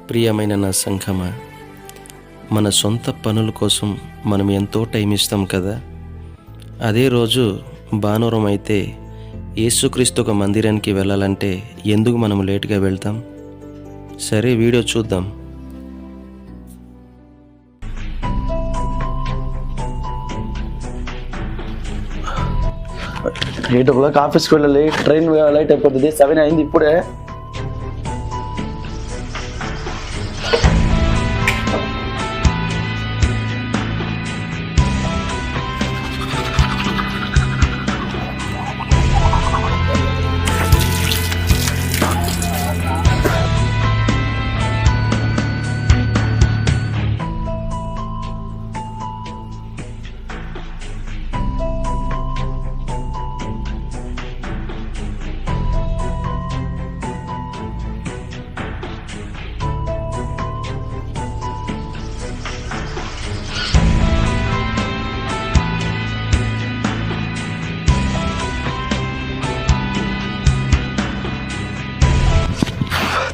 ప్రియమైన నా సంఘమా, మన సొంత పనుల కోసం మనం ఎంతో టైం ఇస్తాం కదా. అదే రోజు భానువారం అయితే యేసుక్రీస్తు ఒక మందిరానికి వెళ్ళాలంటే ఎందుకు మనం లేట్గా వెళ్తాం? సరే, వీడియో చూద్దాం. ఎయిట్ ఓ క్లాక్ ఆఫీస్కి వెళ్ళాలి. ట్రైన్ లైట్ అయిపోతుంది. 7 అయింది ఇప్పుడే.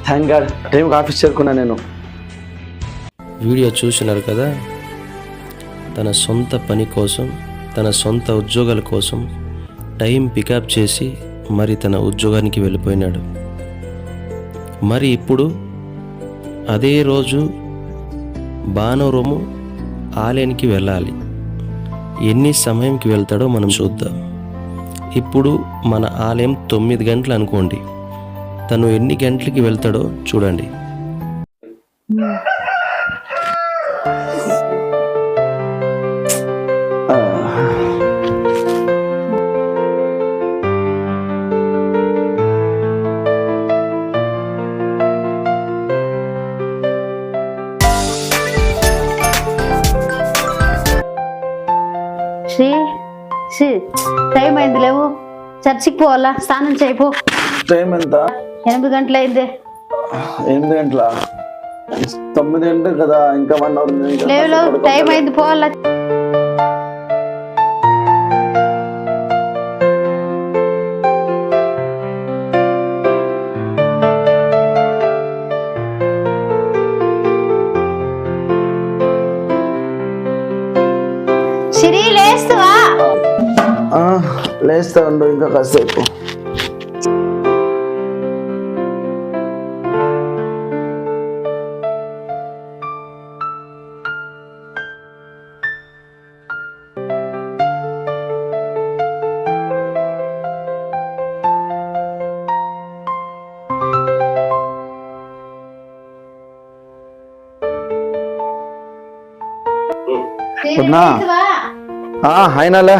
థ్యాంక్ గాడ్ టైంకి ఆఫీస్ చేరుకున్నా నేను. వీడియో చూసినారు కదా. తన సొంత పని కోసం, తన సొంత ఉద్యోగాల కోసం టైం పికప్ చేసి మరి తన ఉద్యోగానికి వెళ్ళిపోయినాడు. మరి ఇప్పుడు అదే రోజు భానువారము ఆలయానికి వెళ్ళాలి. ఎన్ని సమయంకి వెళ్తాడో మనం చూద్దాం. ఇప్పుడు మన ఆలయం 9 గంటలు అనుకోండి. తను ఎన్ని గంటలకి వెళ్తాడో చూడండి. టైం అయింది, లేవు. చర్చికి పోవాలా, స్నానం చేయిపో. టైం ఎంత? 8 గంటలు అయింది. 8 గంటల? 9 గంటలు కదా, ఇంకా 1 అవర్ ఉంది. లేవు, టైం అయింది, పోవాలా. సిరి, లేస్తావా? లేస్తా ఉండు ఇంకా కాసేపు. అయినాలే.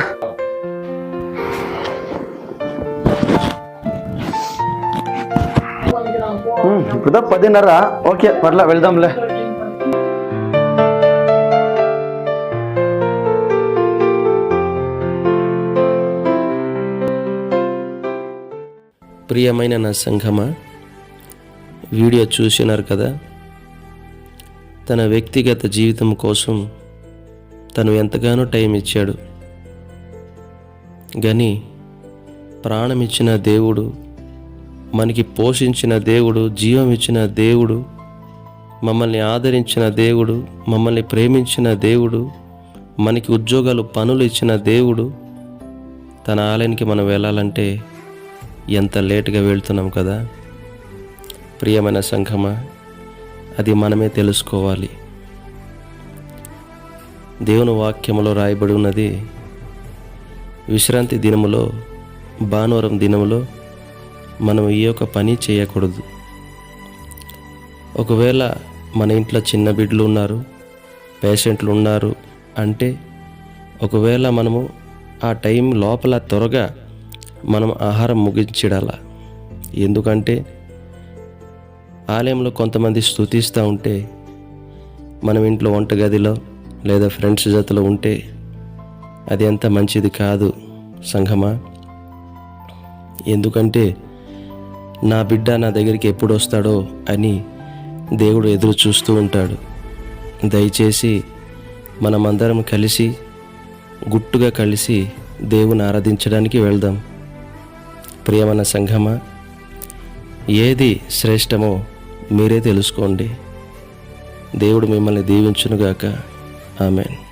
ఇప్పుడు 10:30. ఓకే, పర్లే, వెళ్దాంలే. ప్రియమైన నా సంఘమా, వీడియో చూసినారు కదా. తన వ్యక్తిగత జీవితం కోసం తను ఎంతగానో టైం ఇచ్చాడు. కానీ ప్రాణం ఇచ్చిన దేవుడు, మనకి పోషించిన దేవుడు, జీవం ఇచ్చిన దేవుడు, మమ్మల్ని ఆదరించిన దేవుడు, మమ్మల్ని ప్రేమించిన దేవుడు, మనకి ఉద్యోగాలు, పనులు ఇచ్చిన దేవుడు, తన ఆలయానికి మనం వెళ్ళాలంటే ఎంత లేటుగా వెళ్తున్నాం కదా. ప్రియమైన సంఘమా, అది మనమే తెలుసుకోవాలి. దేవుని వాక్యములో రాయబడి ఉన్నది, విశ్రాంతి దినములో, భానువారం దినములో మనం ఈ యొక్క పని చేయకూడదు. ఒకవేళ మన ఇంట్లో చిన్న బిడ్డలు ఉన్నారు, పేషెంట్లు ఉన్నారు అంటే ఒకవేళ మనము ఆ టైం లోపల త్వరగా మనం ఆహారం ముగించిడాల. ఎందుకంటే ఆలయంలో కొంతమంది స్తుతిస్తూ ఉంటే మనం ఇంట్లో వంటగదిలో లేదా ఫ్రెండ్స్ జతలో ఉంటే అది ఎంత మంచిది కాదు సంఘమా. ఎందుకంటే నా బిడ్డ నా దగ్గరికి ఎప్పుడు వస్తాడో అని దేవుడు ఎదురు చూస్తూ ఉంటాడు. దయచేసి మనమందరం కలిసి, గుట్టుగా కలిసి దేవుని ఆరాధించడానికి వెళ్దాం. ప్రియమైన సంఘమా, ఏది శ్రేష్టమో మీరే తెలుసుకోండి. దేవుడు మిమ్మల్ని దీవించునుగాక. ఆమెన్.